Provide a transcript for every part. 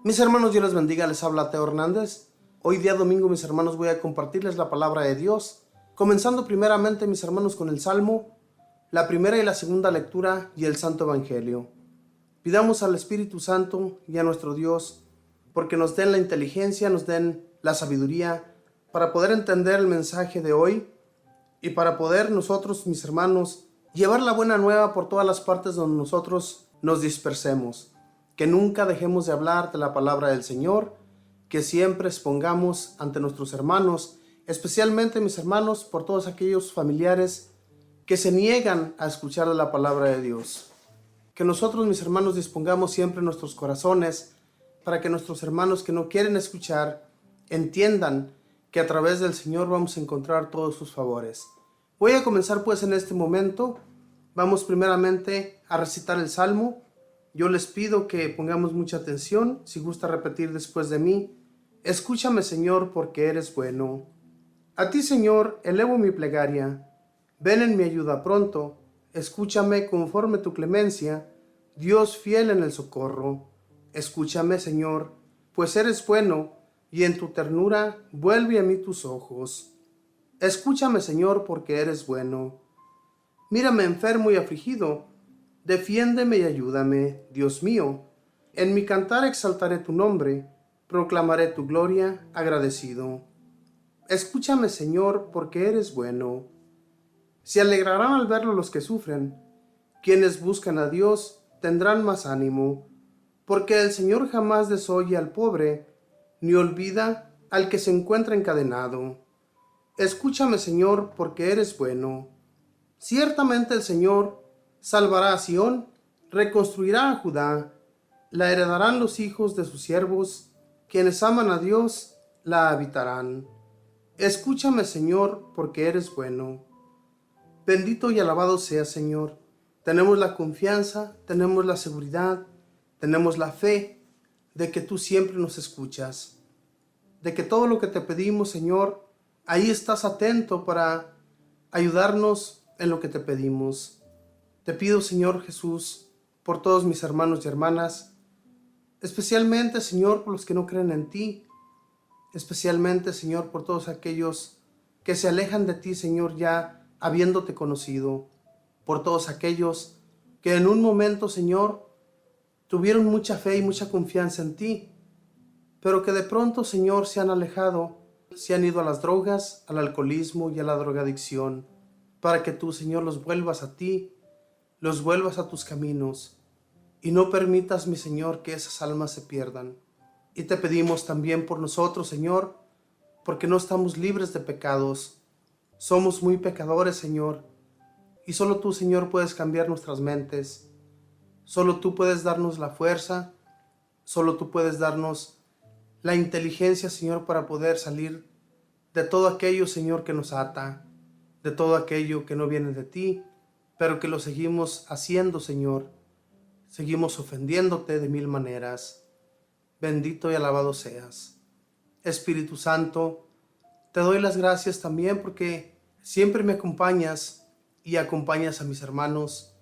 Mis hermanos, Dios les bendiga, les habla Teo Hernández. Hoy día domingo, mis hermanos, voy a compartirles la palabra de Dios, comenzando primeramente, mis hermanos, con el Salmo, la primera y la segunda lectura y el Santo Evangelio. Pidamos al Espíritu Santo y a nuestro Dios, porque nos den la inteligencia, nos den la sabiduría, para poder entender el mensaje de hoy y para poder nosotros, mis hermanos, llevar la buena nueva por todas las partes donde nosotros nos dispersemos. Que nunca dejemos de hablar de la palabra del Señor, que siempre expongamos ante nuestros hermanos, especialmente mis hermanos, por todos aquellos familiares que se niegan a escuchar de la palabra de Dios. Que nosotros, mis hermanos, dispongamos siempre nuestros corazones para que nuestros hermanos que no quieren escuchar entiendan que a través del Señor vamos a encontrar todos sus favores. Voy a comenzar pues en este momento. Vamos primeramente a recitar el Salmo. Yo les pido que pongamos mucha atención. Si gusta repetir después de mí: escúchame, Señor, porque eres bueno. A ti, Señor, elevo mi plegaria. Ven en mi ayuda pronto. Escúchame conforme tu clemencia, Dios fiel en el socorro. Escúchame, Señor, pues eres bueno, y en tu ternura vuelve a mí tus ojos. Escúchame, Señor, porque eres bueno. Mírame enfermo y afligido. Defiéndeme y ayúdame, Dios mío. En mi cantar exaltaré tu nombre, proclamaré tu gloria agradecido. Escúchame, Señor, porque eres bueno. Se alegrarán al verlo los que sufren. Quienes buscan a Dios tendrán más ánimo, porque el Señor jamás desoye al pobre, ni olvida al que se encuentra encadenado. Escúchame, Señor, porque eres bueno. Ciertamente el Señor salvará a Sión, reconstruirá a Judá, la heredarán los hijos de sus siervos, quienes aman a Dios la habitarán. Escúchame, Señor, porque eres bueno. Bendito y alabado seas, Señor. Tenemos la confianza, tenemos la seguridad, tenemos la fe de que tú siempre nos escuchas, de que todo lo que te pedimos, Señor, ahí estás atento para ayudarnos en lo que te pedimos. Te pido, Señor Jesús, por todos mis hermanos y hermanas, especialmente, Señor, por los que no creen en ti, especialmente, Señor, por todos aquellos que se alejan de ti, Señor, ya habiéndote conocido, por todos aquellos que en un momento, Señor, tuvieron mucha fe y mucha confianza en ti, pero que de pronto, Señor, se han alejado, se han ido a las drogas, al alcoholismo y a la drogadicción, para que tú, Señor, los vuelvas a ti, los vuelvas a tus caminos, y no permitas, mi Señor, que esas almas se pierdan. Y te pedimos también por nosotros, Señor, porque no estamos libres de pecados. Somos muy pecadores, Señor, y solo tú, Señor, puedes cambiar nuestras mentes. Solo tú puedes darnos la fuerza, solo tú puedes darnos la inteligencia, Señor, para poder salir de todo aquello, Señor, que nos ata, de todo aquello que no viene de ti, pero que lo seguimos haciendo, Señor. Seguimos ofendiéndote de mil maneras. Bendito y alabado seas. Espíritu Santo, te doy las gracias también porque siempre me acompañas y acompañas a mis hermanos,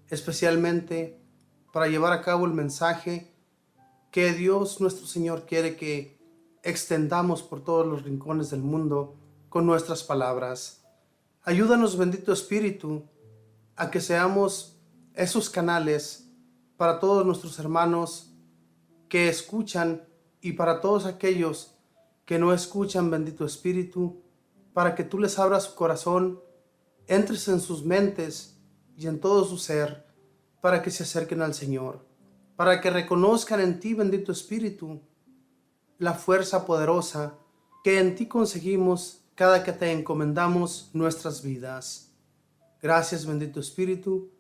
especialmente para llevar a cabo el mensaje que Dios nuestro Señor quiere que extendamos por todos los rincones del mundo con nuestras palabras. Ayúdanos, bendito Espíritu, a que seamos esos canales para todos nuestros hermanos que escuchan y para todos aquellos que no escuchan, bendito Espíritu, para que tú les abras su corazón, entres en sus mentes y en todo su ser, para que se acerquen al Señor, para que reconozcan en ti, bendito Espíritu, la fuerza poderosa que en ti conseguimos cada que te encomendamos nuestras vidas. Gracias, bendito Espíritu,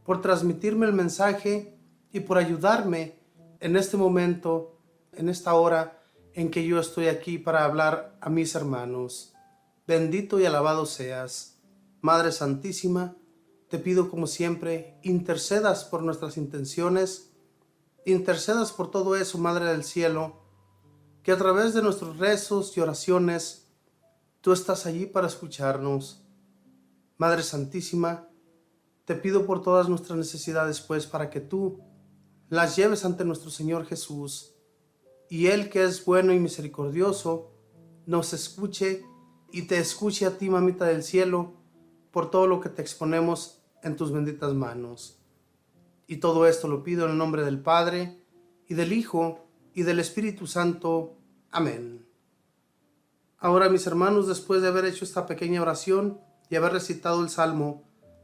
por transmitirme el mensaje y por ayudarme en este momento, en esta hora en que yo estoy aquí para hablar a mis hermanos. Bendito y alabado seas. Madre Santísima, te pido como siempre, intercedas por nuestras intenciones, intercedas por todo eso, Madre del Cielo, que a través de nuestros rezos y oraciones, tú estás allí para escucharnos. Madre Santísima, te pido por todas nuestras necesidades, pues, para que tú las lleves ante nuestro Señor Jesús, y Él, que es bueno y misericordioso, nos escuche y te escuche a ti, mamita del cielo, por todo lo que te exponemos en tus benditas manos. Y todo esto lo pido en el nombre del Padre, y del Hijo, y del Espíritu Santo. Amén. Ahora, mis hermanos, después de haber hecho esta pequeña oración y haber recitado el Salmo,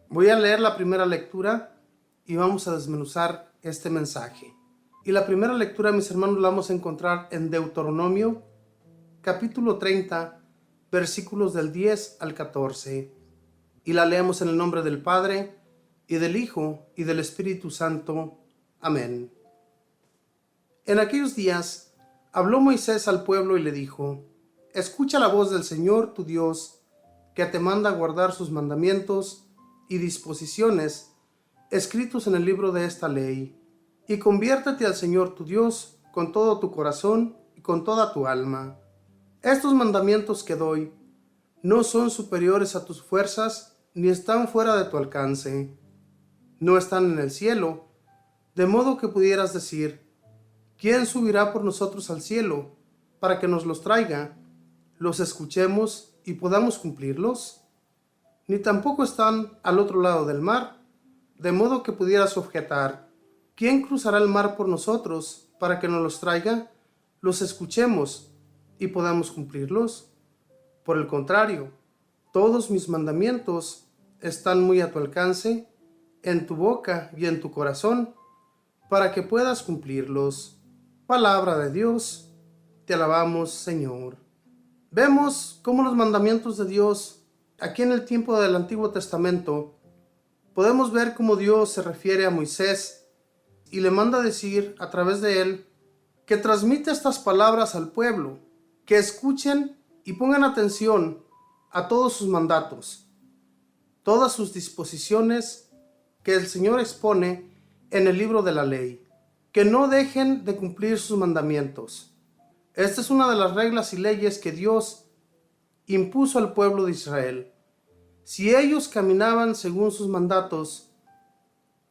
voy a leer la primera lectura y vamos a desmenuzar este mensaje. Y la primera lectura, mis hermanos, la vamos a encontrar en Deuteronomio, capítulo 30, versículos del 10 al 14. Y la leemos en el nombre del Padre, y del Hijo, y del Espíritu Santo. Amén. En aquellos días habló Moisés al pueblo y le dijo: Escucha la voz del Señor tu Dios, que te manda guardar sus mandamientos y disposiciones escritos en el libro de esta ley, y conviértete al Señor tu Dios con todo tu corazón y con toda tu alma. Estos mandamientos que doy no son superiores a tus fuerzas, ni están fuera de tu alcance. No están en el cielo, de modo que pudieras decir: ¿quién subirá por nosotros al cielo para que nos los traiga, los escuchemos y podamos cumplirlos? Ni tampoco están al otro lado del mar, de modo que pudieras objetar: ¿quién cruzará el mar por nosotros para que nos los traiga, los escuchemos y podamos cumplirlos? Por el contrario, todos mis mandamientos están muy a tu alcance, en tu boca y en tu corazón, para que puedas cumplirlos. Palabra de Dios, te alabamos, Señor. Vemos cómo los mandamientos de Dios, aquí en el tiempo del Antiguo Testamento, podemos ver cómo Dios se refiere a Moisés y le manda decir a través de él que transmite estas palabras al pueblo, que escuchen y pongan atención a todos sus mandatos, todas sus disposiciones que el Señor expone en el libro de la ley, que no dejen de cumplir sus mandamientos. Esta es una de las reglas y leyes que Dios impuso al pueblo de Israel. Si ellos caminaban según sus mandatos,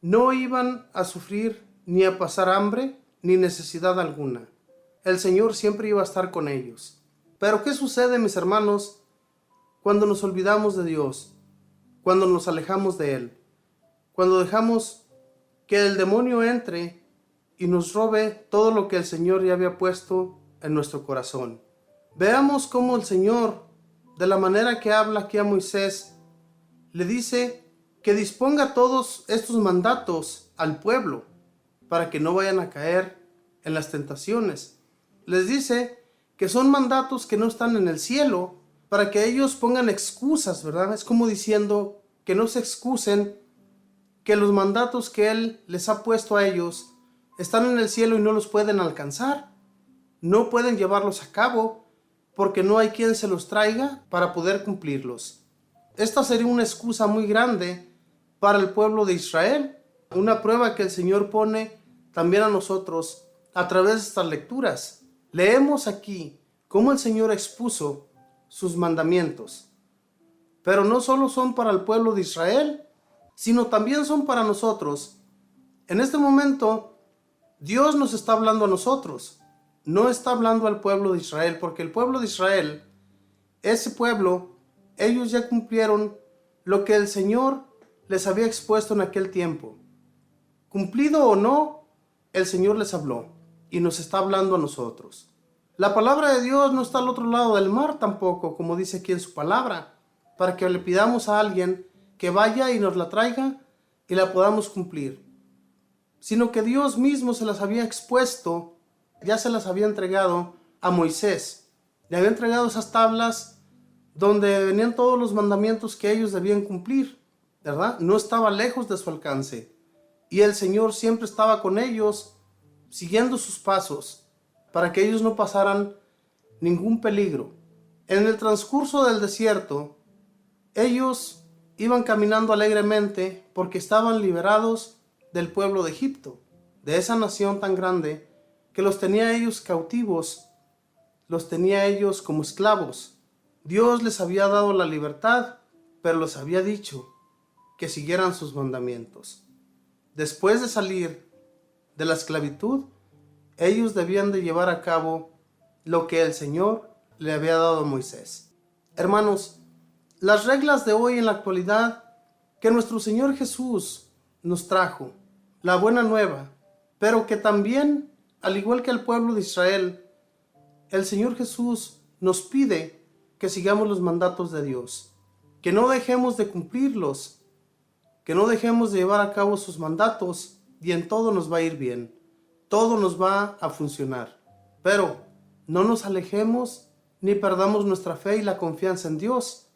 no iban a sufrir ni a pasar hambre ni necesidad alguna. El Señor siempre iba a estar con ellos. Pero ¿qué sucede, mis hermanos, cuando nos olvidamos de Dios? Cuando nos alejamos de Él. Cuando dejamos que el demonio entre y nos robe todo lo que el Señor ya había puesto en nuestro corazón. Veamos cómo el Señor, de la manera que habla aquí a Moisés, le dice que disponga todos estos mandatos al pueblo para que no vayan a caer en las tentaciones. Les dice que son mandatos que no están en el cielo, para que ellos pongan excusas, ¿verdad? Es como diciendo que no se excusen, que los mandatos que Él les ha puesto a ellos están en el cielo y no los pueden alcanzar. No pueden llevarlos a cabo porque no hay quien se los traiga para poder cumplirlos. Esta sería una excusa muy grande para el pueblo de Israel, una prueba que el Señor pone también a nosotros a través de estas lecturas. Leemos aquí cómo el Señor expuso sus mandamientos, pero no solo son para el pueblo de Israel, sino también son para nosotros. En este momento, Dios nos está hablando a nosotros, no está hablando al pueblo de Israel, porque el pueblo de Israel, ese pueblo, ellos ya cumplieron lo que el Señor les había expuesto en aquel tiempo. Cumplido o no, el Señor les habló y nos está hablando a nosotros. La palabra de Dios no está al otro lado del mar tampoco, como dice aquí en su palabra, para que le pidamos a alguien que vaya y nos la traiga y la podamos cumplir, sino que Dios mismo se las había expuesto, ya se las había entregado a Moisés. Le había entregado esas tablas donde venían todos los mandamientos que ellos debían cumplir, ¿verdad? No estaba lejos de su alcance. Y el Señor siempre estaba con ellos, siguiendo sus pasos, para que ellos no pasaran ningún peligro. En el transcurso del desierto, ellos iban caminando alegremente porque estaban liberados del pueblo de Egipto, de esa nación tan grande que los tenía ellos cautivos, los tenía ellos como esclavos. Dios les había dado la libertad, pero les había dicho que siguieran sus mandamientos. Después de salir de la esclavitud, Ellos debían de llevar a cabo lo que el Señor le había dado a Moisés. Hermanos, las reglas de hoy en la actualidad que nuestro Señor Jesús nos trajo, la buena nueva, pero que también, al igual que el pueblo de Israel, el Señor Jesús nos pide que sigamos los mandatos de Dios, que no dejemos de cumplirlos, que no dejemos de llevar a cabo sus mandatos y en todo nos va a ir bien, todo nos va a funcionar. Pero no nos alejemos ni perdamos nuestra fe y la confianza en Dios,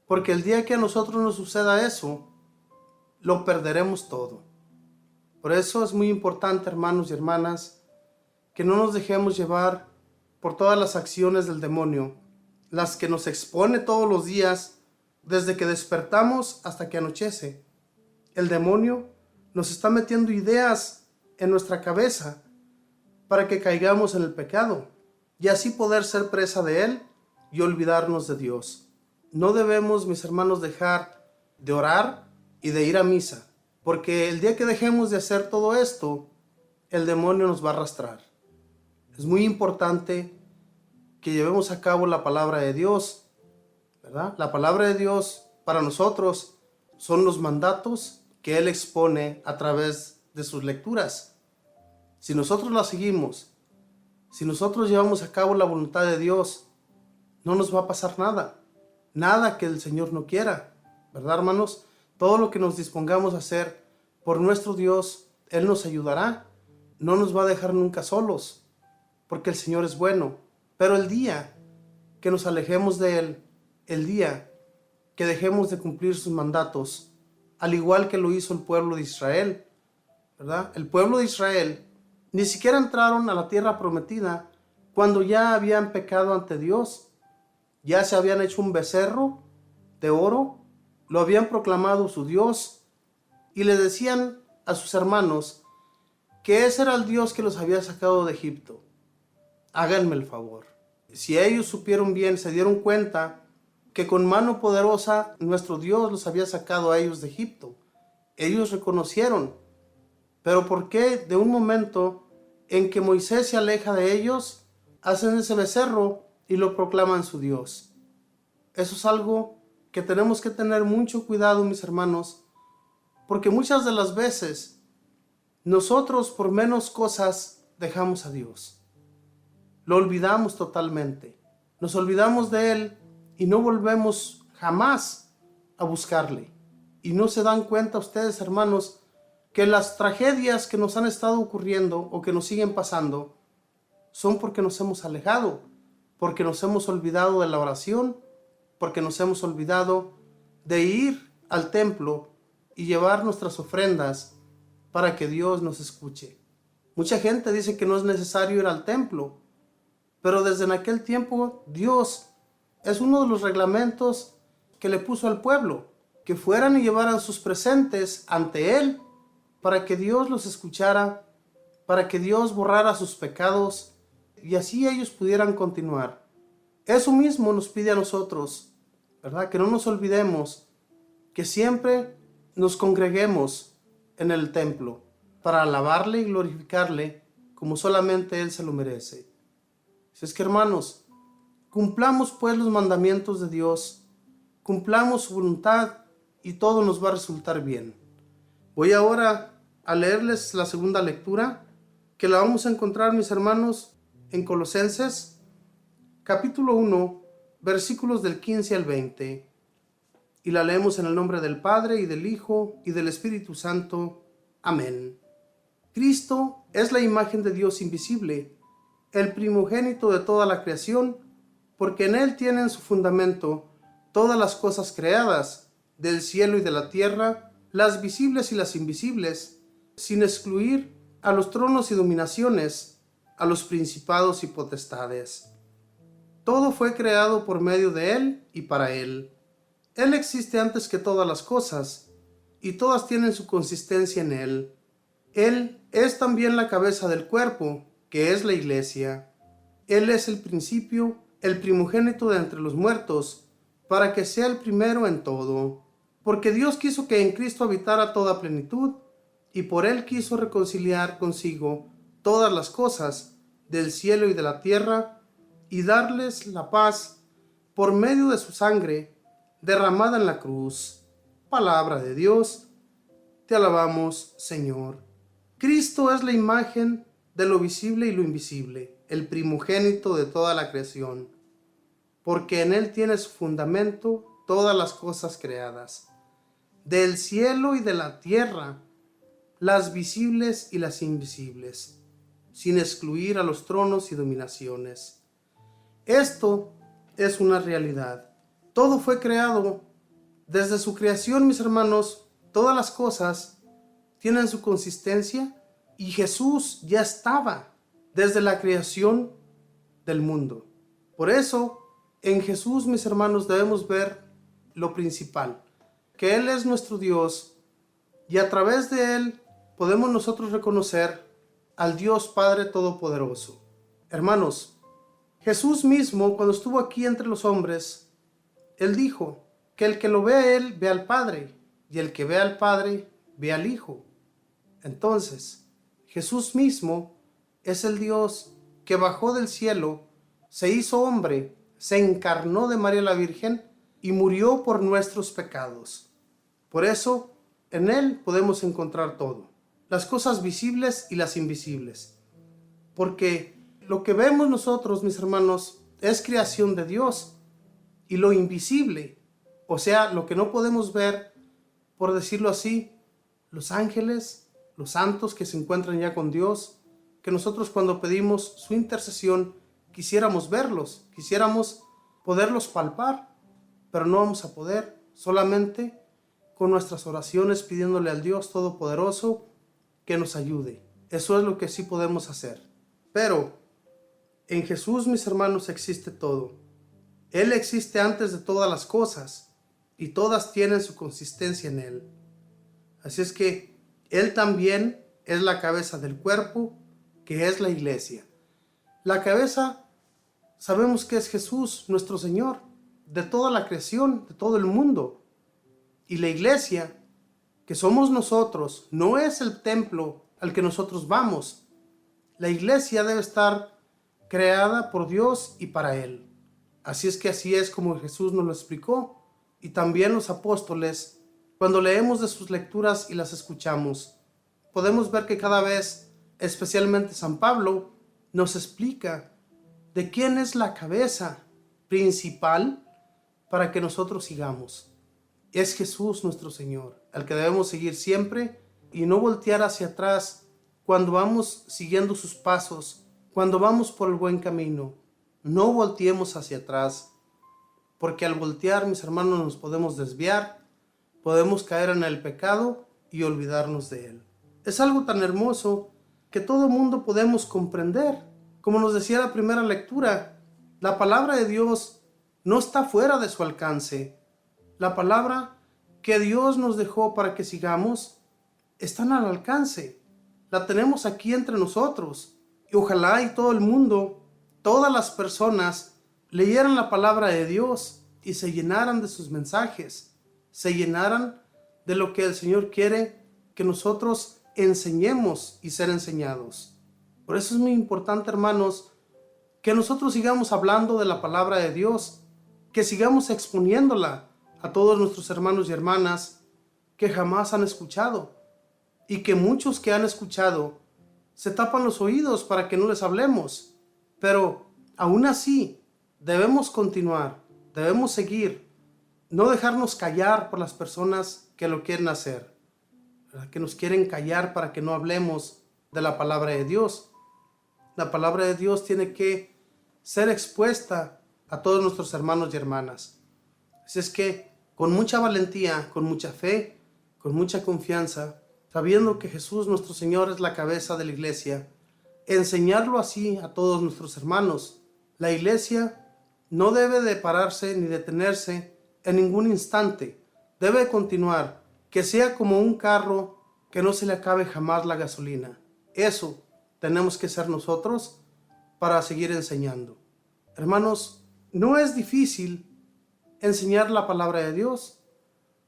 porque el día que a nosotros nos suceda eso, lo perderemos todo. Por eso es muy importante, hermanos y hermanas, que no nos dejemos llevar por todas las acciones del demonio, las que nos expone todos los días, desde que despertamos hasta que anochece. El demonio nos está metiendo ideas en nuestra cabeza para que caigamos en el pecado y así poder ser presa de él y olvidarnos de Dios. No debemos, mis hermanos, dejar de orar y de ir a misa, porque el día que dejemos de hacer todo esto, el demonio nos va a arrastrar. Es muy importante que llevemos a cabo la palabra de Dios, ¿verdad? La palabra de Dios para nosotros son los mandatos que Él expone a través de sus lecturas. Si nosotros la seguimos, si nosotros llevamos a cabo la voluntad de Dios, no nos va a pasar nada, nada que el Señor no quiera, ¿verdad, hermanos? Todo lo que nos dispongamos a hacer por nuestro Dios, Él nos ayudará, no nos va a dejar nunca solos, porque el Señor es bueno. Pero el día que nos alejemos de Él, el día que dejemos de cumplir sus mandatos, al igual que lo hizo el pueblo de Israel, ¿verdad? El pueblo de Israel ni siquiera entraron a la tierra prometida cuando ya habían pecado ante Dios. Ya se habían hecho un becerro de oro, lo habían proclamado su Dios y le decían a sus hermanos que ese era el Dios que los había sacado de Egipto. Háganme el favor. Si ellos supieron bien, se dieron cuenta que con mano poderosa nuestro Dios los había sacado a ellos de Egipto. Ellos reconocieron. Pero ¿por qué de un momento en que Moisés se aleja de ellos, hacen ese becerro y lo proclaman su Dios? Eso es algo que tenemos que tener mucho cuidado, mis hermanos, porque muchas de las veces nosotros por menos cosas dejamos a Dios. Lo olvidamos totalmente. Nos olvidamos de Él y no volvemos jamás a buscarle. Y no se dan cuenta ustedes, hermanos, que las tragedias que nos han estado ocurriendo o que nos siguen pasando son porque nos hemos alejado, porque nos hemos olvidado de la oración, porque nos hemos olvidado de ir al templo y llevar nuestras ofrendas para que Dios nos escuche. Mucha gente dice que no es necesario ir al templo, pero desde en aquel tiempo Dios es uno de los reglamentos que le puso al pueblo, que fueran y llevaran sus presentes ante Él para que Dios los escuchara, para que Dios borrara sus pecados y así ellos pudieran continuar. Eso mismo nos pide a nosotros, ¿verdad? Que no nos olvidemos, que siempre nos congreguemos en el templo para alabarle y glorificarle como solamente Él se lo merece. Si es que, hermanos, cumplamos pues los mandamientos de Dios, cumplamos su voluntad y todo nos va a resultar bien. Voy ahora a leerles la segunda lectura, que la vamos a encontrar, mis hermanos, en Colosenses, capítulo 1, versículos del 15 al 20. Y la leemos en el nombre del Padre, y del Hijo, y del Espíritu Santo. Amén. Cristo es la imagen de Dios invisible, el primogénito de toda la creación, porque en Él tienen su fundamento todas las cosas creadas, del cielo y de la tierra, las visibles y las invisibles, sin excluir a los tronos y dominaciones, a los principados y potestades. Todo fue creado por medio de Él y para Él. Él existe antes que todas las cosas, y todas tienen su consistencia en Él. Él es también la cabeza del cuerpo, que es la Iglesia. Él es el principio, el primogénito de entre los muertos, para que sea el primero en todo. Porque Dios quiso que en Cristo habitara toda plenitud, y por Él quiso reconciliar consigo todas las cosas del cielo y de la tierra, y darles la paz por medio de su sangre derramada en la cruz. Palabra de Dios, te alabamos, Señor. Cristo es la imagen de lo visible y lo invisible, el primogénito de toda la creación, porque en Él tiene su fundamento todas las cosas creadas, del cielo y de la tierra, las visibles y las invisibles, sin excluir a los tronos y dominaciones. Esto es una realidad. Todo fue creado. Desde su creación, mis hermanos, todas las cosas tienen su consistencia y Jesús ya estaba desde la creación del mundo. Por eso, en Jesús, mis hermanos, debemos ver lo principal, que Él es nuestro Dios y a través de Él podemos nosotros reconocer al Dios Padre Todopoderoso. Hermanos, Jesús mismo, cuando estuvo aquí entre los hombres, Él dijo que el que lo ve a Él, ve al Padre, y el que ve al Padre, ve al Hijo. Entonces, Jesús mismo es el Dios que bajó del cielo, se hizo hombre, se encarnó de María la Virgen y murió por nuestros pecados. Por eso, en Él podemos encontrar todo, las cosas visibles y las invisibles. Porque lo que vemos nosotros, mis hermanos, es creación de Dios. Y lo invisible, o sea, lo que no podemos ver, por decirlo así, los ángeles, los santos que se encuentran ya con Dios, que nosotros cuando pedimos su intercesión quisiéramos verlos, quisiéramos poderlos palpar, pero no vamos a poder, solamente con nuestras oraciones pidiéndole al Dios Todopoderoso que nos ayude. Eso es lo que sí podemos hacer. Pero en Jesús, mis hermanos, existe todo. Él existe antes de todas las cosas y todas tienen su consistencia en Él. Así es que Él también es la cabeza del cuerpo, que es la iglesia. La cabeza sabemos que es Jesús, nuestro Señor, de toda la creación, de todo el mundo. Y la iglesia, que somos nosotros, no es el templo al que nosotros vamos. La iglesia debe estar creada por Dios y para Él. Así es que así es como Jesús nos lo explicó. Y también los apóstoles, cuando leemos de sus lecturas y las escuchamos, podemos ver que cada vez, especialmente San Pablo, nos explica de quién es la cabeza principal para que nosotros sigamos. Es Jesús nuestro Señor, al que debemos seguir siempre y no voltear hacia atrás cuando vamos siguiendo sus pasos, cuando vamos por el buen camino. No volteemos hacia atrás, porque al voltear, mis hermanos, nos podemos desviar, podemos caer en el pecado y olvidarnos de Él. Es algo tan hermoso que todo mundo podemos comprender. Como nos decía la primera lectura, la palabra de Dios no está fuera de su alcance. La palabra que Dios nos dejó para que sigamos está al alcance. La tenemos aquí entre nosotros. Y ojalá y todo el mundo, todas las personas, leyeran la palabra de Dios y se llenaran de sus mensajes, se llenaran de lo que el Señor quiere que nosotros enseñemos y ser enseñados. Por eso es muy importante, hermanos, que nosotros sigamos hablando de la palabra de Dios, que sigamos exponiéndola a todos nuestros hermanos y hermanas que jamás han escuchado, y que muchos que han escuchado se tapan los oídos para que no les hablemos. Pero aún así debemos continuar, debemos seguir, no dejarnos callar por las personas que lo quieren hacer, que nos quieren callar para que no hablemos de la palabra de Dios. La palabra de Dios tiene que ser expuesta a todos nuestros hermanos y hermanas. Así es que con mucha valentía, con mucha fe, con mucha confianza, sabiendo que Jesús nuestro Señor es la cabeza de la iglesia, enseñarlo así a todos nuestros hermanos. La iglesia no debe de pararse ni detenerse en ningún instante. Debe continuar, que sea como un carro que no se le acabe jamás la gasolina. Eso tenemos que ser nosotros para seguir enseñando. Hermanos, no es difícil enseñar la palabra de Dios.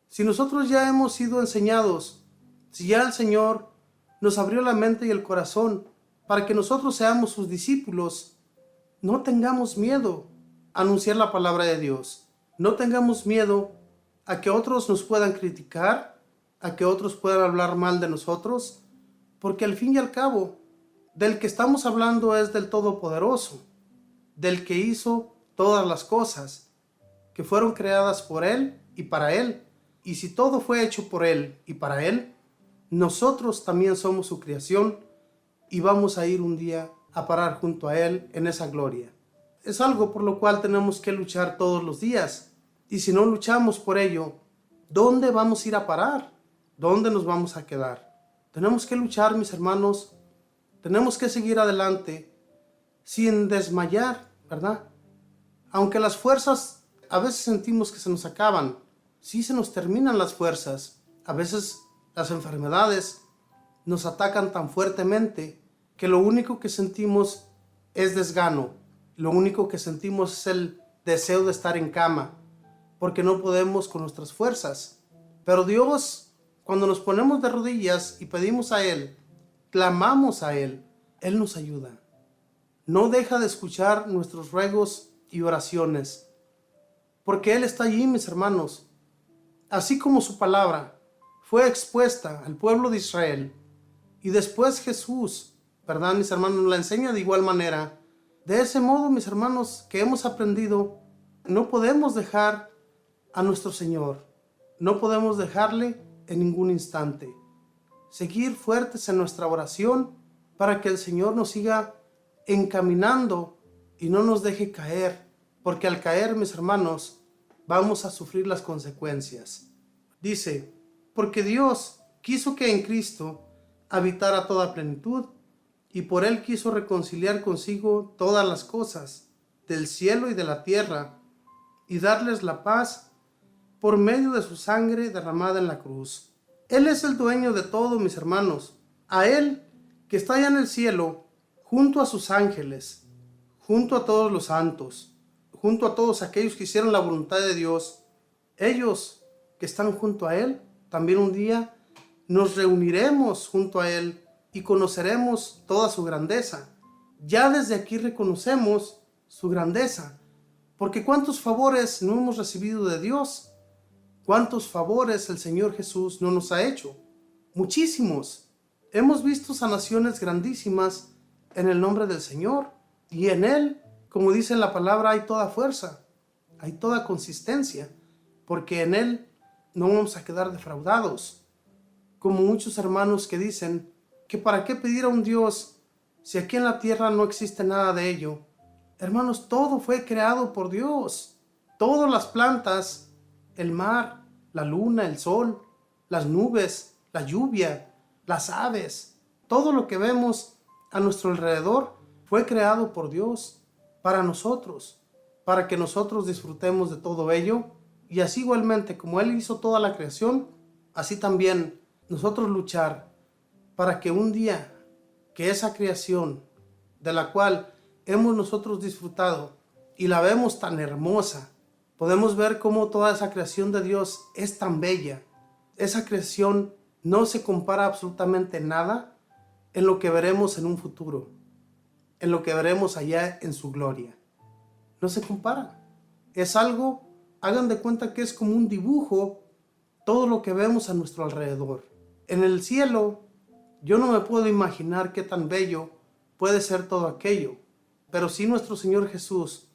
Si nosotros ya hemos sido enseñados, si ya el Señor nos abrió la mente y el corazón para que nosotros seamos sus discípulos, no tengamos miedo a anunciar la palabra de Dios. No tengamos miedo a que otros nos puedan criticar, a que otros puedan hablar mal de nosotros, porque al fin y al cabo, del que estamos hablando es del Todopoderoso, del que hizo todas las cosas, que fueron creadas por Él y para Él. Y si todo fue hecho por Él y para Él, nosotros también somos su creación y vamos a ir un día a parar junto a Él en esa gloria. Es algo por lo cual tenemos que luchar todos los días. Y si no luchamos por ello, ¿dónde vamos a ir a parar? ¿Dónde nos vamos a quedar? Tenemos que luchar, mis hermanos. Tenemos que seguir adelante sin desmayar, ¿verdad? Aunque las fuerzas a veces sentimos que se nos acaban, sí se nos terminan las fuerzas. A veces las enfermedades nos atacan tan fuertemente que lo único que sentimos es desgano. Lo único que sentimos es el deseo de estar en cama, porque no podemos con nuestras fuerzas. Pero Dios, cuando nos ponemos de rodillas y pedimos a Él, clamamos a Él, Él nos ayuda. No deja de escuchar nuestros ruegos y oraciones, porque Él está allí, mis hermanos. Así como su palabra fue expuesta al pueblo de Israel, y después Jesús, ¿verdad, mis hermanos?, nos la enseña de igual manera. De ese modo, mis hermanos, que hemos aprendido, no podemos dejar a nuestro Señor. No podemos dejarle en ningún instante. Seguir fuertes en nuestra oración para que el Señor nos siga encaminando y no nos deje caer, porque al caer, mis hermanos, vamos a sufrir las consecuencias. Dice, porque Dios quiso que en Cristo habitara toda plenitud, y por Él quiso reconciliar consigo todas las cosas, del cielo y de la tierra, y darles la paz por medio de su sangre derramada en la cruz. Él es el dueño de todo, mis hermanos. A Él, que está allá en el cielo, junto a sus ángeles, junto a todos los santos, junto a todos aquellos que hicieron la voluntad de Dios, ellos que están junto a Él, también un día nos reuniremos junto a Él y conoceremos toda su grandeza. Ya desde aquí reconocemos su grandeza, porque cuántos favores no hemos recibido de Dios, cuántos favores el Señor Jesús no nos ha hecho, muchísimos. Hemos visto sanaciones grandísimas en el nombre del Señor, y en Él, como dice la palabra, hay toda fuerza, hay toda consistencia, porque en Él no vamos a quedar defraudados, como muchos hermanos que dicen que para qué pedir a un Dios si aquí en la tierra no existe nada de ello. Hermanos, todo fue creado por Dios. Todas las plantas, el mar, la luna, el sol, las nubes, la lluvia, las aves, todo lo que vemos a nuestro alrededor fue creado por Dios para nosotros, para que nosotros disfrutemos de todo ello. Y así igualmente como Él hizo toda la creación, así también nosotros luchar para que un día que esa creación de la cual hemos nosotros disfrutado y la vemos tan hermosa, podemos ver cómo toda esa creación de Dios es tan bella. Esa creación no se compara absolutamente nada en lo que veremos en un futuro, en lo que veremos allá en su gloria. No se compara. Es algo, hagan de cuenta que es como un dibujo todo lo que vemos a nuestro alrededor. En el cielo, yo no me puedo imaginar qué tan bello puede ser todo aquello, pero sí nuestro Señor Jesús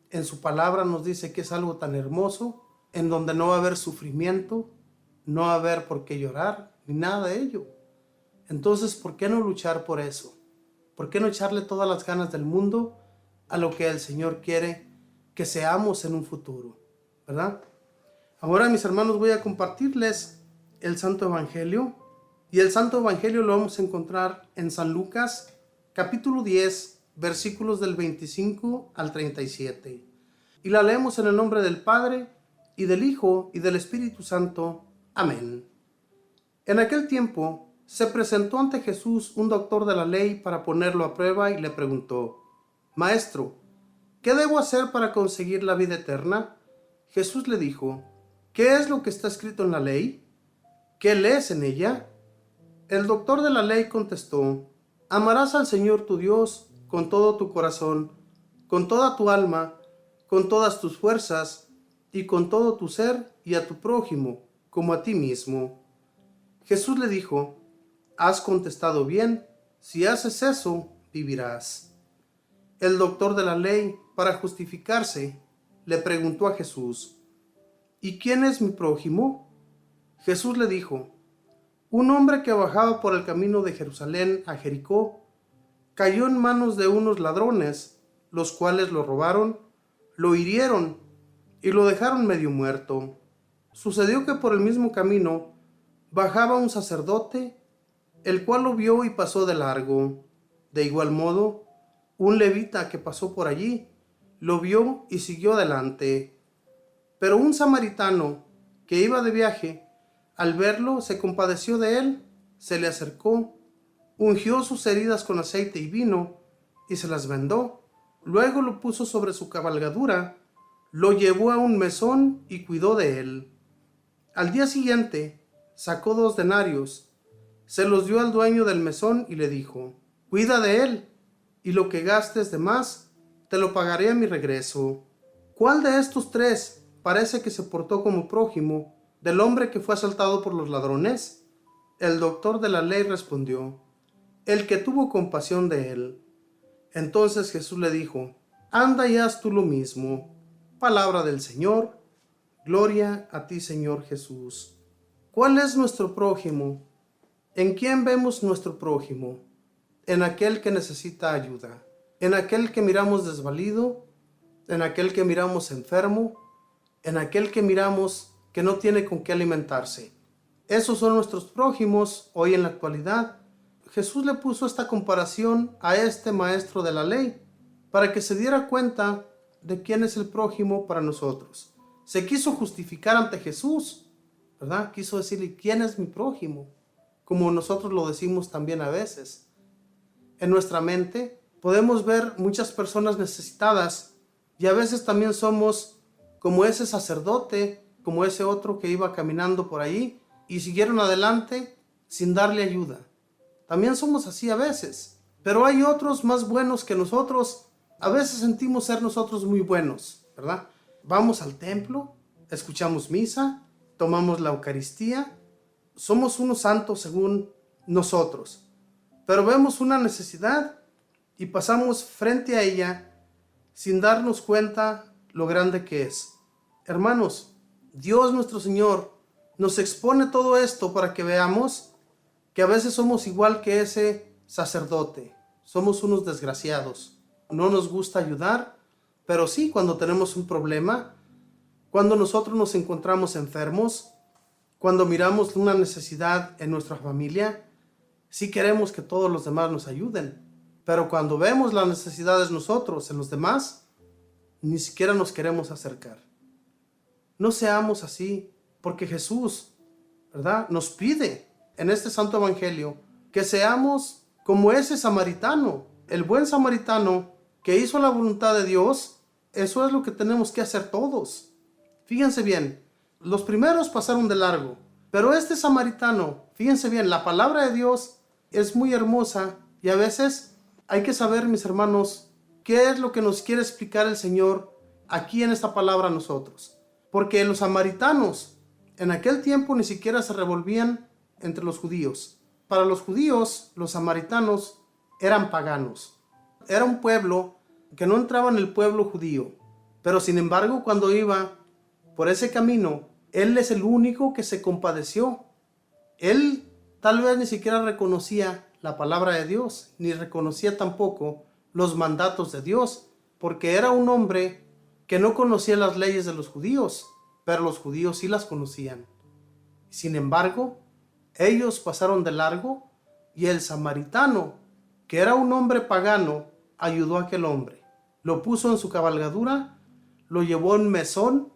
en su palabra nos dice que es algo tan hermoso, en donde no va a haber sufrimiento, no va a haber por qué llorar, ni nada de ello. Entonces, ¿por qué no luchar por eso? ¿Por qué no echarle todas las ganas del mundo a lo que el Señor quiere que seamos en un futuro? ¿Verdad? Ahora, mis hermanos, voy a compartirles el Santo Evangelio. Y el Santo Evangelio lo vamos a encontrar en San Lucas, capítulo 10, versículos del 25 al 37. Y la leemos en el nombre del Padre, y del Hijo, y del Espíritu Santo. Amén. En aquel tiempo se presentó ante Jesús un doctor de la ley para ponerlo a prueba y le preguntó: Maestro, ¿qué debo hacer para conseguir la vida eterna? Jesús le dijo: ¿Qué es lo que está escrito en la ley? ¿Qué lees en ella? El doctor de la ley contestó: Amarás al Señor tu Dios con todo tu corazón, con toda tu alma, con todas tus fuerzas y con todo tu ser, y a tu prójimo como a ti mismo. Jesús le dijo: has contestado bien, si haces eso, vivirás. El doctor de la ley, para justificarse, le preguntó a Jesús: ¿y quién es mi prójimo? Jesús le dijo: un hombre que bajaba por el camino de Jerusalén a Jericó cayó en manos de unos ladrones, los cuales lo robaron, lo hirieron y lo dejaron medio muerto. Sucedió que por el mismo camino bajaba un sacerdote, el cual lo vio y pasó de largo. De igual modo, un levita que pasó por allí lo vio y siguió adelante. Pero un samaritano que iba de viaje, al verlo, se compadeció de él, se le acercó, ungió sus heridas con aceite y vino y se las vendó. Luego lo puso sobre su cabalgadura, lo llevó a un mesón y cuidó de él. Al día siguiente sacó 2 denarios, se los dio al dueño del mesón y le dijo: cuida de él, y lo que gastes de más te lo pagaré a mi regreso. ¿Cuál de estos 3 parece que se portó como prójimo del hombre que fue asaltado por los ladrones? El doctor de la ley respondió: el que tuvo compasión de él. Entonces Jesús le dijo: anda y haz tú lo mismo. Palabra del Señor. Gloria a ti, Señor Jesús. ¿Cuál es nuestro prójimo? ¿En quién vemos nuestro prójimo? En aquel que necesita ayuda, en aquel que miramos desvalido, en aquel que miramos enfermo, en aquel que miramos que no tiene con qué alimentarse. Esos son nuestros prójimos hoy en la actualidad. Jesús le puso esta comparación a este maestro de la ley para que se diera cuenta de quién es el prójimo para nosotros. Se quiso justificar ante Jesús, ¿verdad? Quiso decirle: ¿quién es mi prójimo? Como nosotros lo decimos también a veces. En nuestra mente podemos ver muchas personas necesitadas y a veces también somos como ese sacerdote, como ese otro que iba caminando por ahí y siguieron adelante sin darle ayuda. También somos así a veces, pero hay otros más buenos que nosotros. A veces sentimos ser nosotros muy buenos, ¿verdad? Vamos al templo, escuchamos misa, tomamos la Eucaristía, somos unos santos según nosotros, pero vemos una necesidad y pasamos frente a ella sin darnos cuenta lo grande que es. Hermanos, Dios nuestro Señor nos expone todo esto para que veamos que a veces somos igual que ese sacerdote. Somos unos desgraciados. No nos gusta ayudar, pero sí cuando tenemos un problema, cuando nosotros nos encontramos enfermos, cuando miramos una necesidad en nuestra familia, sí queremos que todos los demás nos ayuden. Pero cuando vemos las necesidades nosotros en los demás, ni siquiera nos queremos acercar. No seamos así, porque Jesús, ¿verdad?, nos pide en este santo evangelio que seamos como ese samaritano, el buen samaritano que hizo la voluntad de Dios. Eso es lo que tenemos que hacer todos. Fíjense bien, los primeros pasaron de largo, pero este samaritano, fíjense bien, la palabra de Dios es muy hermosa y a veces hay que saber, mis hermanos, qué es lo que nos quiere explicar el Señor aquí en esta palabra a nosotros. Porque los samaritanos en aquel tiempo ni siquiera se revolvían entre los judíos. Para los judíos, los samaritanos eran paganos. Era un pueblo que no entraba en el pueblo judío. Pero sin embargo, cuando iba por ese camino, él es el único que se compadeció. Él tal vez ni siquiera reconocía la palabra de Dios, ni reconocía tampoco los mandatos de Dios, porque era un hombre que no conocía las leyes de los judíos, pero los judíos sí las conocían. Sin embargo, ellos pasaron de largo y el samaritano, que era un hombre pagano, ayudó a aquel hombre. Lo puso en su cabalgadura, lo llevó en un mesón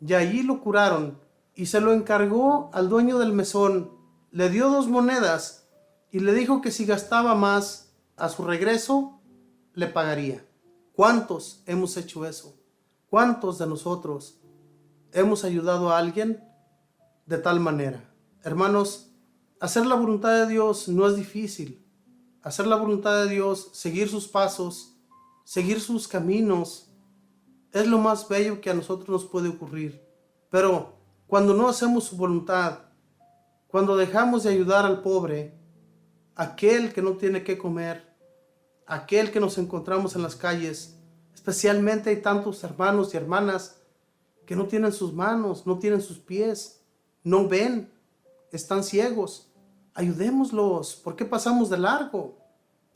y allí lo curaron y se lo encargó al dueño del mesón. Le dio 2 monedas y le dijo que si gastaba más a su regreso, le pagaría. ¿Cuántos hemos hecho eso? ¿Cuántos de nosotros hemos ayudado a alguien de tal manera? Hermanos, hacer la voluntad de Dios no es difícil. hacer la voluntad de Dios, seguir sus pasos, seguir sus caminos, es lo más bello que a nosotros nos puede ocurrir. Pero cuando no hacemos su voluntad, cuando dejamos de ayudar al pobre, aquel que no tiene qué comer, aquel que nos encontramos en las calles, especialmente hay tantos hermanos y hermanas que no tienen sus manos, no tienen sus pies, no ven, están ciegos. Ayudémoslos. ¿Por qué pasamos de largo?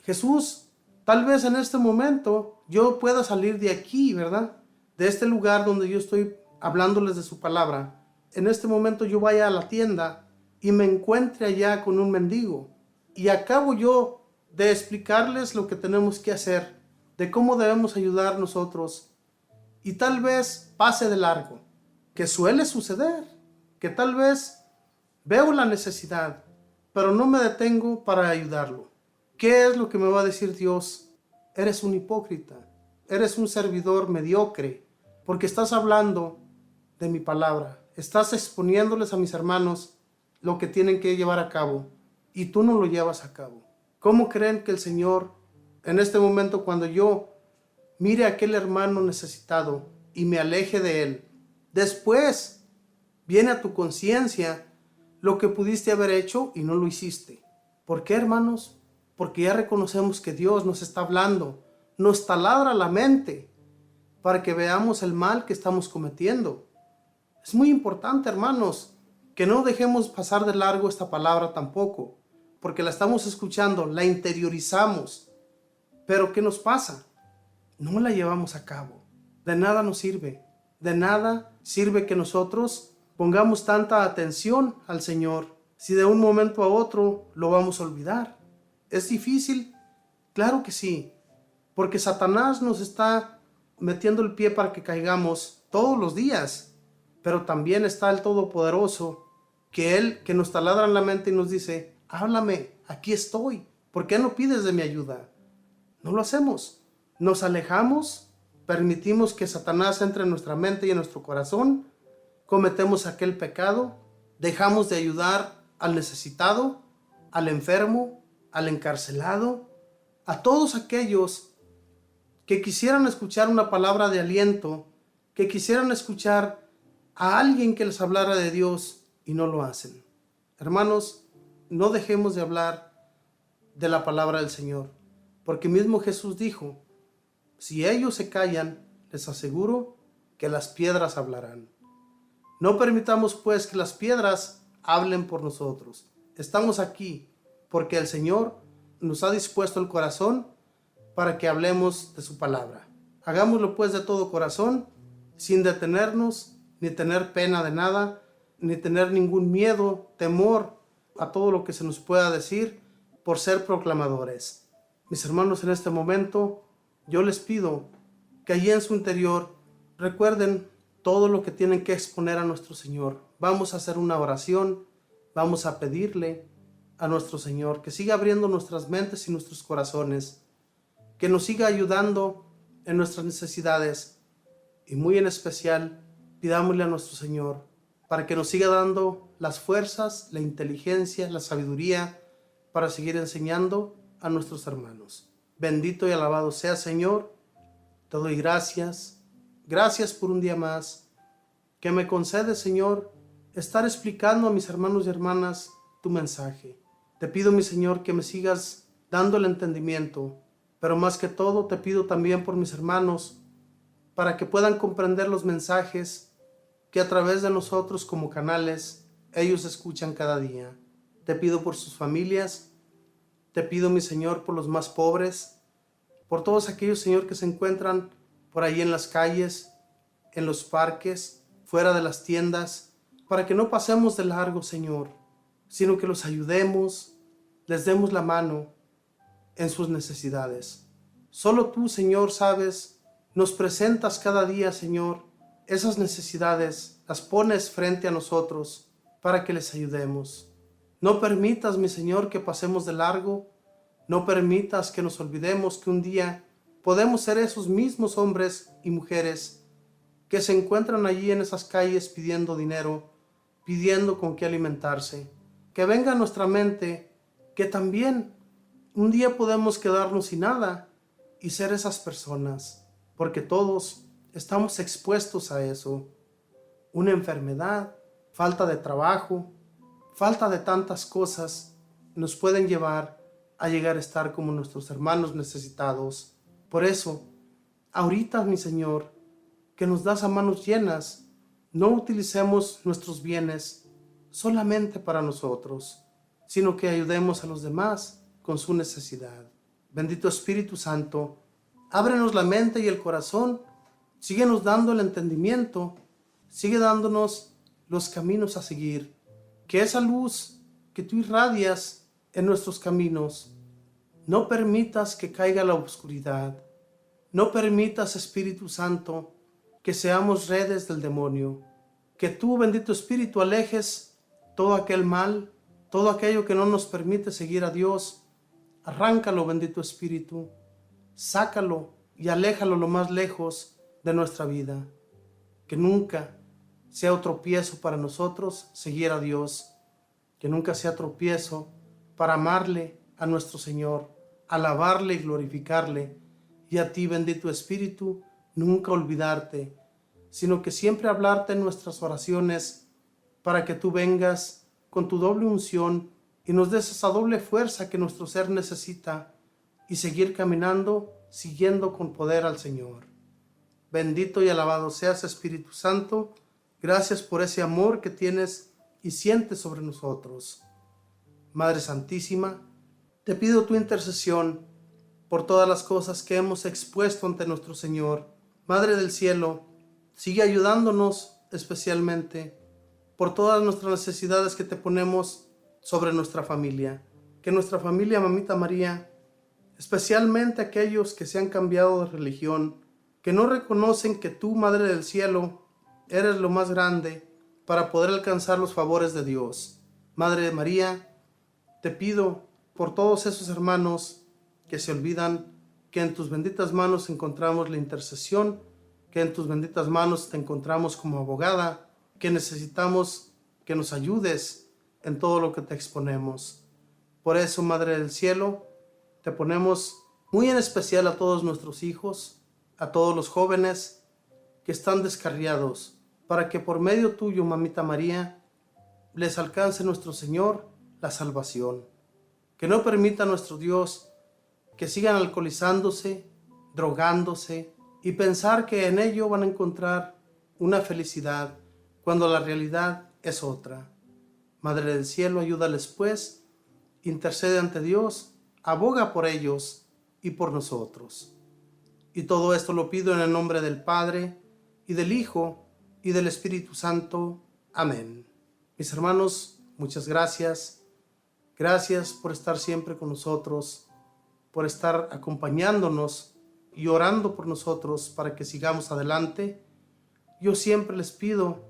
Jesús, tal vez en este momento yo pueda salir de aquí, ¿verdad? De este lugar donde yo estoy hablándoles de su palabra. En este momento yo vaya a la tienda y me encuentre allá con un mendigo. Y acabo yo de explicarles lo que tenemos que hacer, de cómo debemos ayudar nosotros. Y tal vez pase de largo, que suele suceder, que tal vez veo la necesidad, pero no me detengo para ayudarlo. ¿Qué es lo que me va a decir Dios? Eres un hipócrita, eres un servidor mediocre, porque estás hablando de mi palabra, estás exponiéndoles a mis hermanos lo que tienen que llevar a cabo, y tú no lo llevas a cabo. ¿Cómo creen que el Señor, en este momento, cuando yo mire a aquel hermano necesitado y me aleje de él, después viene a tu conciencia lo que pudiste haber hecho y no lo hiciste? ¿Por qué, hermanos? Porque ya reconocemos que Dios nos está hablando, nos taladra la mente para que veamos el mal que estamos cometiendo. Es muy importante, hermanos, que no dejemos pasar de largo esta palabra tampoco, porque la estamos escuchando, la interiorizamos. Pero ¿qué nos pasa? No la llevamos a cabo. De nada nos sirve. De nada sirve que nosotros pongamos tanta atención al Señor si de un momento a otro lo vamos a olvidar. ¿Es difícil? Claro que sí, porque Satanás nos está metiendo el pie para que caigamos todos los días, pero también está el Todopoderoso, que nos taladra en la mente y nos dice: háblame, aquí estoy, ¿por qué no pides de mi ayuda? No lo hacemos, nos alejamos, permitimos que Satanás entre en nuestra mente y en nuestro corazón, cometemos aquel pecado, dejamos de ayudar al necesitado, al enfermo, al encarcelado, a todos aquellos que quisieran escuchar una palabra de aliento, que quisieran escuchar a alguien que les hablara de Dios y no lo hacen. Hermanos, no dejemos de hablar de la palabra del Señor, porque mismo Jesús dijo: si ellos se callan, les aseguro que las piedras hablarán. No permitamos pues que las piedras hablen por nosotros. Estamos aquí porque el Señor nos ha dispuesto el corazón para que hablemos de su palabra. Hagámoslo pues de todo corazón, sin detenernos, ni tener pena de nada, ni tener ningún miedo, temor a todo lo que se nos pueda decir por ser proclamadores. Mis hermanos, en este momento yo les pido que allí en su interior recuerden todo lo que tienen que exponer a nuestro Señor. Vamos a hacer una oración, vamos a pedirle a nuestro Señor que siga abriendo nuestras mentes y nuestros corazones, que nos siga ayudando en nuestras necesidades, y muy en especial pidámosle a nuestro Señor para que nos siga dando las fuerzas, la inteligencia, la sabiduría para seguir enseñando a nuestros hermanos. Bendito y alabado sea, Señor. Te doy gracias. Gracias por un día más que me concedes, Señor, estar explicando a mis hermanos y hermanas tu mensaje. Te pido, mi Señor, que me sigas dando el entendimiento, pero más que todo te pido también por mis hermanos, para que puedan comprender los mensajes que a través de nosotros como canales ellos escuchan cada día. Te pido por sus familias, te pido, mi Señor, por los más pobres, por todos aquellos, Señor, que se encuentran por ahí en las calles, en los parques, fuera de las tiendas, para que no pasemos de largo, Señor, sino que los ayudemos, les demos la mano en sus necesidades. Solo tú, Señor, sabes, nos presentas cada día, Señor, esas necesidades, las pones frente a nosotros para que les ayudemos. No permitas, mi Señor, que pasemos de largo, no permitas que nos olvidemos que un día podemos ser esos mismos hombres y mujeres que se encuentran allí en esas calles pidiendo dinero, pidiendo con qué alimentarse. Que venga a nuestra mente que también Un día podemos quedarnos sin nada y ser esas personas, porque todos estamos expuestos a eso. Una enfermedad, falta de trabajo, falta de tantas cosas nos pueden llevar a llegar a estar como nuestros hermanos necesitados. Por eso, ahorita, mi Señor, que nos das a manos llenas, no utilicemos nuestros bienes solamente para nosotros, sino que ayudemos a los demás con su necesidad. Bendito Espíritu Santo, ábrenos la mente y el corazón, síguenos dando el entendimiento, sigue dándonos los caminos a seguir. Que esa luz que tú irradias en nuestros caminos, no permitas que caiga la oscuridad. No permitas, Espíritu Santo, que seamos redes del demonio. Que tú, bendito Espíritu, alejes todo aquel mal, todo aquello que no nos permite seguir a Dios. Arráncalo, bendito Espíritu. Sácalo y aléjalo lo más lejos de nuestra vida. Que nunca sea un tropiezo para nosotros seguir a Dios. Que nunca sea tropiezo para amarle a nuestro Señor, alabarle y glorificarle. Y a ti, bendito Espíritu, nunca olvidarte, sino que siempre hablarte en nuestras oraciones para que tú vengas con tu doble unción y nos des esa doble fuerza que nuestro ser necesita y seguir caminando, siguiendo con poder al Señor. Bendito y alabado seas, Espíritu Santo. Gracias por ese amor que tienes y sientes sobre nosotros. Madre Santísima, te pido tu intercesión por todas las cosas que hemos expuesto ante nuestro Señor. Madre del cielo, sigue ayudándonos especialmente por todas nuestras necesidades que te ponemos sobre nuestra familia. Que nuestra familia, Mamita María, especialmente aquellos que se han cambiado de religión, que no reconocen que tú, Madre del cielo, eres lo más grande para poder alcanzar los favores de Dios. Madre María, te pido por todos esos hermanos que se olvidan que en tus benditas manos encontramos la intercesión, que en tus benditas manos te encontramos como abogada, que necesitamos que nos ayudes en todo lo que te exponemos. Por eso, Madre del cielo, te ponemos muy en especial a todos nuestros hijos, a todos los jóvenes que están descarriados, para que por medio tuyo, Mamita María, les alcance nuestro Señor la salvación. Que no permita nuestro Dios que sigan alcoholizándose, drogándose y pensar que en ello van a encontrar una felicidad cuando la realidad es otra. Madre del cielo, ayúdales pues, intercede ante Dios, aboga por ellos y por nosotros. Y todo esto lo pido en el nombre del Padre, y del Hijo, y del Espíritu Santo. Amén. Mis hermanos, muchas gracias. Gracias por estar siempre con nosotros, por estar acompañándonos y orando por nosotros para que sigamos adelante. Yo siempre les pido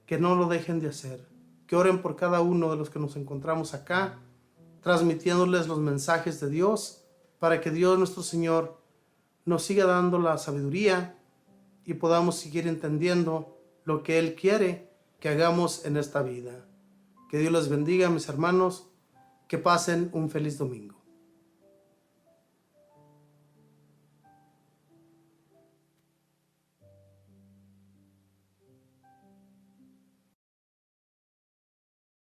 que no lo dejen de hacer, que oren por cada uno de los que nos encontramos acá, transmitiéndoles los mensajes de Dios, para que Dios nuestro Señor nos siga dando la sabiduría y podamos seguir entendiendo lo que Él quiere que hagamos en esta vida. Que Dios les bendiga, mis hermanos, que pasen un feliz domingo.